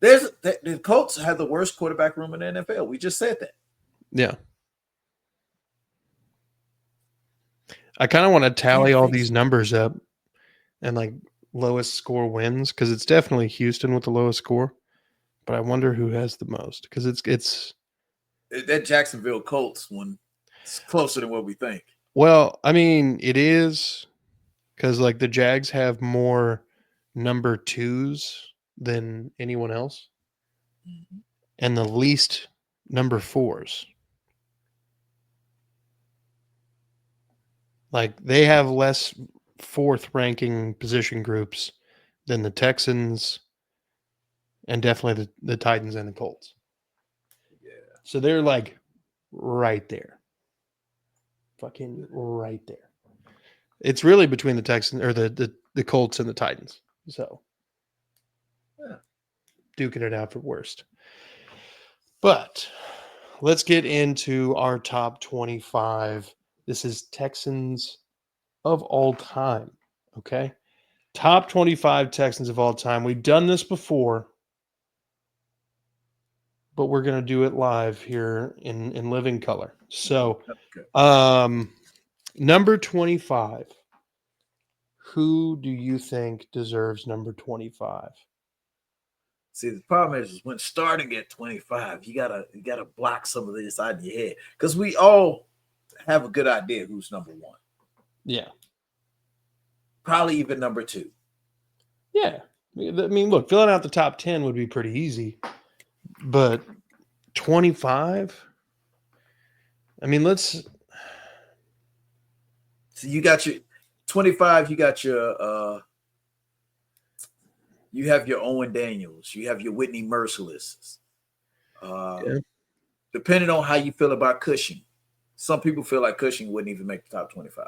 The Colts have the worst quarterback room in the NFL. We just said that. Yeah. I kind of want to tally all these numbers up and like lowest score wins, because it's definitely Houston with the lowest score. But I wonder who has the most, because it's that Jacksonville Colts one. It's closer than what we think. Well, I mean, it is, because like the Jags have more number 2s than anyone else, and the least number 4s. Like, they have less 4th ranking position groups than the Texans and definitely the Titans and the Colts. Yeah. So they're like right there. Fucking right there. It's really between the Texans or the Colts and the Titans. So yeah, duking it out for worst. But let's get into our top 25. This is Texans of all time. Okay. Top 25 Texans of all time. We've done this before, but we're going to do it live here in living color. So, number 25. Who do you think deserves number 25? See, the problem is when starting at 25, you gotta block some of this out of your head, because we all have a good idea who's number 1. Yeah. Probably even number 2. Yeah. I mean, look, filling out the top 10 would be pretty easy, but 25? I mean, let's. So you got your 25, you got your you have your Owen Daniels, you have your Whitney Merciless. Depending on how you feel about Cushing. Some people feel like Cushing wouldn't even make the top 25.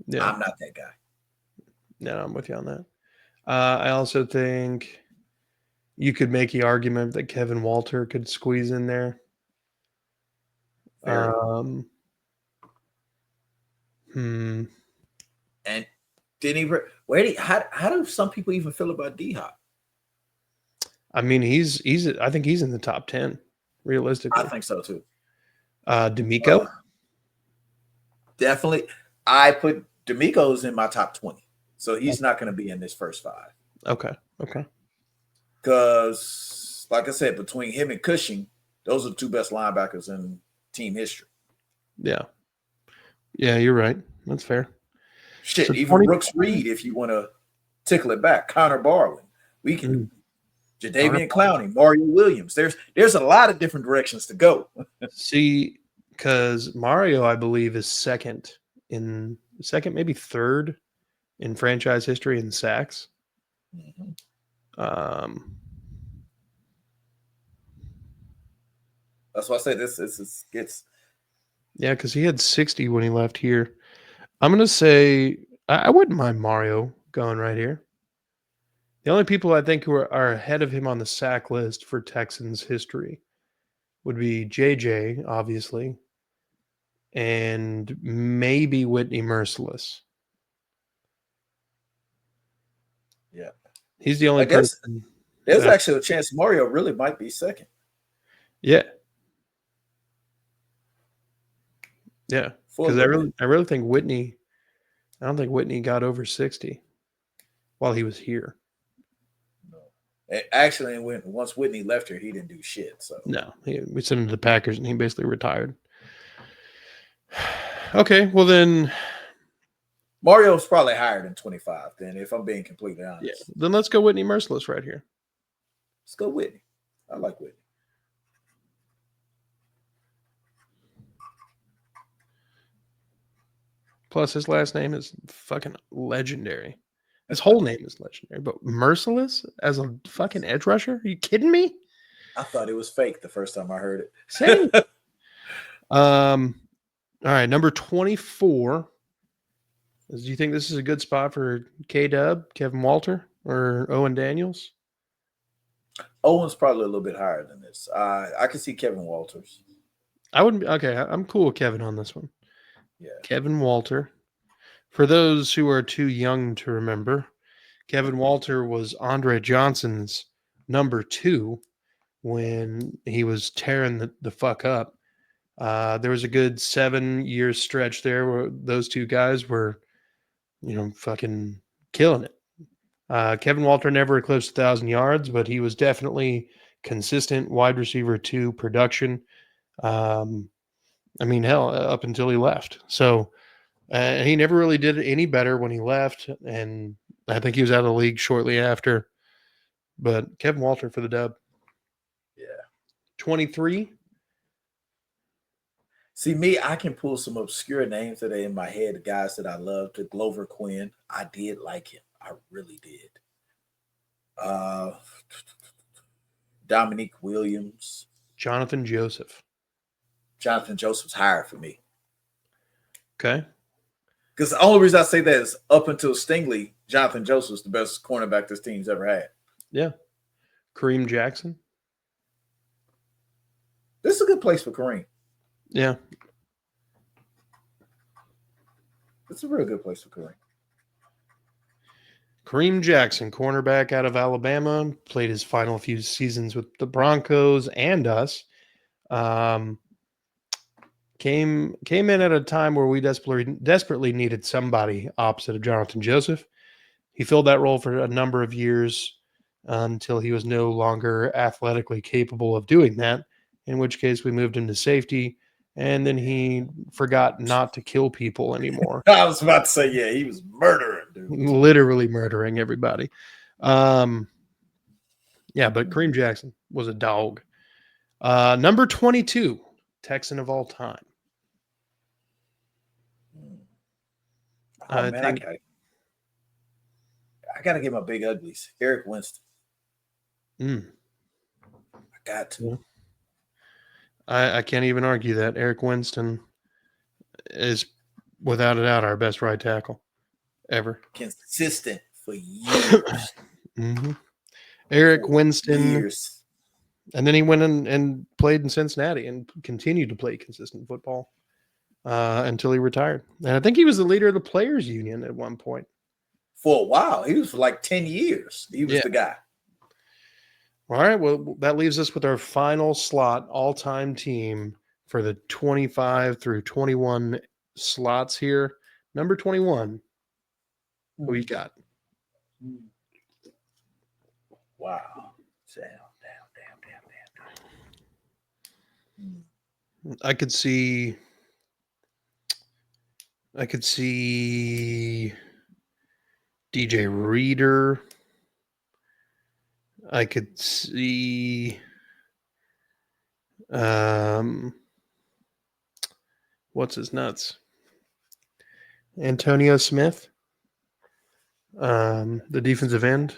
Yeah. I'm not that guy. No, I'm with you on that. I also think you could make the argument that Kevin Walter could squeeze in there. And didn't even how do some people even feel about D-Hop? I mean, I think he's in the top 10, realistically. I think so too. D'Amico? Definitely. I put D'Amico's in my top 20. So he's not going to be in this first 5. Okay. Because, like I said, between him and Cushing, those are the 2 best linebackers in team history. Yeah. Yeah, you're right. That's fair. Shit, so even Brooks Reed, if you want to tickle it back. Connor Barwin. We can Jadeveon Clowney, Mario Williams. There's a lot of different directions to go. See, because Mario, I believe, is second, maybe third in franchise history in sacks. That's why I say this gets. Yeah, because he had 60 when he left here. I'm going to say I wouldn't mind Mario going right here. The only people I think who are ahead of him on the sack list for Texans history would be JJ, obviously, and maybe Whitney Merciless. Yeah. He's the only person. There's actually a chance Mario really might be second. Yeah. Yeah. Because I really think Whitney, I don't think Whitney got over 60 while he was here. No. Actually, once Whitney left here, he didn't do shit. So no, we sent him to the Packers and he basically retired. Okay, well then Mario's probably higher than 25. Then, if I'm being completely honest, yeah, then let's go Whitney Merciless right here. Let's go Whitney. I like Whitney. Plus, his last name is fucking legendary. His whole name is legendary, but Merciless as a fucking edge rusher? Are you kidding me? I thought it was fake the first time I heard it. Same. All right, number 24. Do you think this is a good spot for K-Dub, Kevin Walter, or Owen Daniels? Owen's probably a little bit higher than this. I can see Kevin Walters. I wouldn't be okay. I'm cool with Kevin on this one. Yeah. Kevin Walter. For those who are too young to remember, Kevin Walter was Andre Johnson's number 2 when he was tearing the fuck up. There was a good 7-year stretch there where those two guys were, fucking killing it. Kevin Walter never eclipsed 1,000 yards, but he was definitely consistent wide receiver 2 production. Hell, up until he left. So he never really did any better when he left, and I think he was out of the league shortly after. But Kevin Walter for the dub. Yeah. 23. See, me, I can pull some obscure names that are in my head, the guys that I love, to Glover Quinn. I did like him. I really did. Dominique Williams. Jonathan Joseph. Jonathan Joseph's higher for me. Okay. Because the only reason I say that is up until Stingley, Jonathan Joseph was the best cornerback this team's ever had. Yeah. Kareem Jackson. This is a good place for Kareem. Yeah. It's a real good place for Kareem. Kareem Jackson, cornerback out of Alabama, played his final few seasons with the Broncos and us. Came in at a time where we desperately needed somebody opposite of Jonathan Joseph. He filled that role for a number of years until he was no longer athletically capable of doing that, in which case we moved him to safety, and then he forgot not to kill people anymore. I was about to say, yeah, he was murdering, dude. Literally murdering everybody. Yeah, but Kareem Jackson was a dog. Number 22, Texan of all time. I gotta get my big uglies. Eric Winston. I got to. I can't even argue that. Eric Winston is, without a doubt, our best right tackle ever. Consistent for years. Eric Winston. Years. And then he went in and played in Cincinnati and continued to play consistent football until he retired. And I think he was the leader of the players union at one point. For a while. He was for like 10 years. He was the guy. All right. Well, that leaves us with our final slot all-time team for the 25 through 21 slots here. Number 21. Who you got? Wow. Damn. I could see DJ Reader. I could see what's his nuts? Antonio Smith. The defensive end.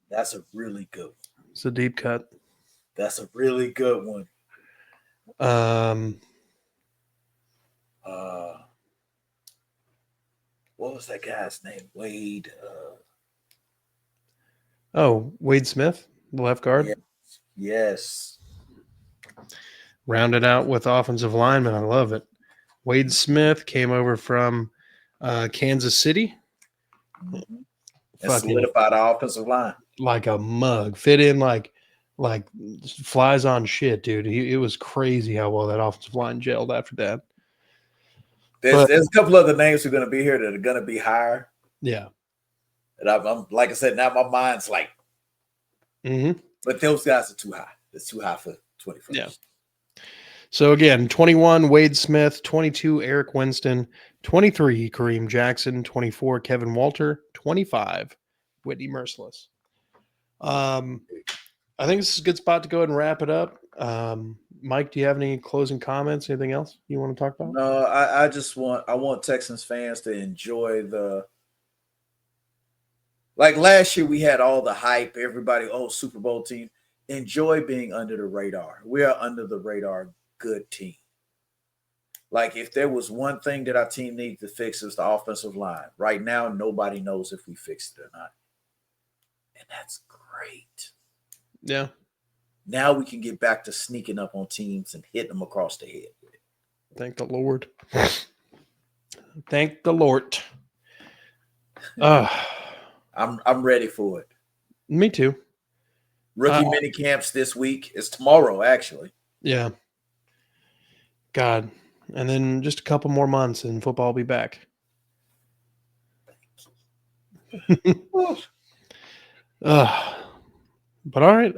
That's a really good one. It's a deep cut. That's a really good one. What was that guy's name? Wade. Wade Smith, the left guard. Yes. Rounded out with offensive lineman. I love it. Wade Smith came over from Kansas City. And solidified the offensive line. like a mug, fit in like flies on shit, dude. It was crazy how well that offensive line gelled after that. There's a couple other names who are going to be here that are going to be higher. Yeah. And I'm like I said, now my mind's like, but those guys are too high. It's too high for 21st. Yeah. So again, 21 Wade Smith, 22 Eric Winston, 23 Kareem Jackson, 24 Kevin Walter, 25 Whitney Merciless. I think this is a good spot to go ahead and wrap it up. Mike, do you have any closing comments? Anything else you want to talk about? No, I want Texans fans to enjoy like last year we had all the hype, everybody, Super Bowl team. Enjoy being under the radar. We are under the radar good team. Like if there was one thing that our team needs to fix, is the offensive line. Right now, nobody knows if we fixed it or not. And that's great. Yeah. Now we can get back to sneaking up on teams and hitting them across the head with it. Thank the Lord. Thank the Lord. I'm ready for it. Me too. Rookie mini camps this week. It's tomorrow, actually. Yeah. God. And then just a couple more months and football will be back. But all right,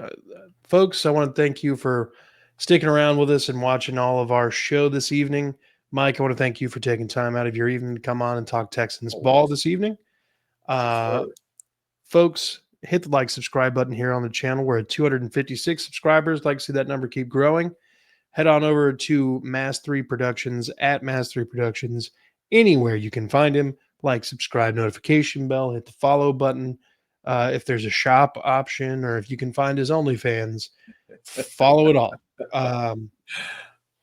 folks, I want to thank you for sticking around with us and watching all of our show this evening. Mike, I want to thank you for taking time out of your evening to come on and talk Texans ball this evening. Folks, hit the like, subscribe button here on the channel. We're at 256 subscribers. Like to see that number keep growing. Head on over to Mass 3 Productions, at Mass 3 Productions, anywhere you can find him. Like, subscribe, notification bell, hit the follow button. If there's a shop option or if you can find his OnlyFans, follow it all.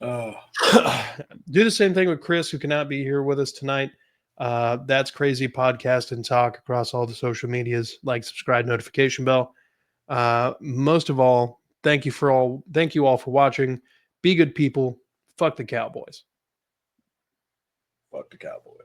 Do the same thing with Chris, who cannot be here with us tonight. That's Crazy Podcast and Talk across all the social medias. Like, subscribe, notification bell. Most of all, thank you all for watching. Be good people. Fuck the Cowboys. Fuck the Cowboys.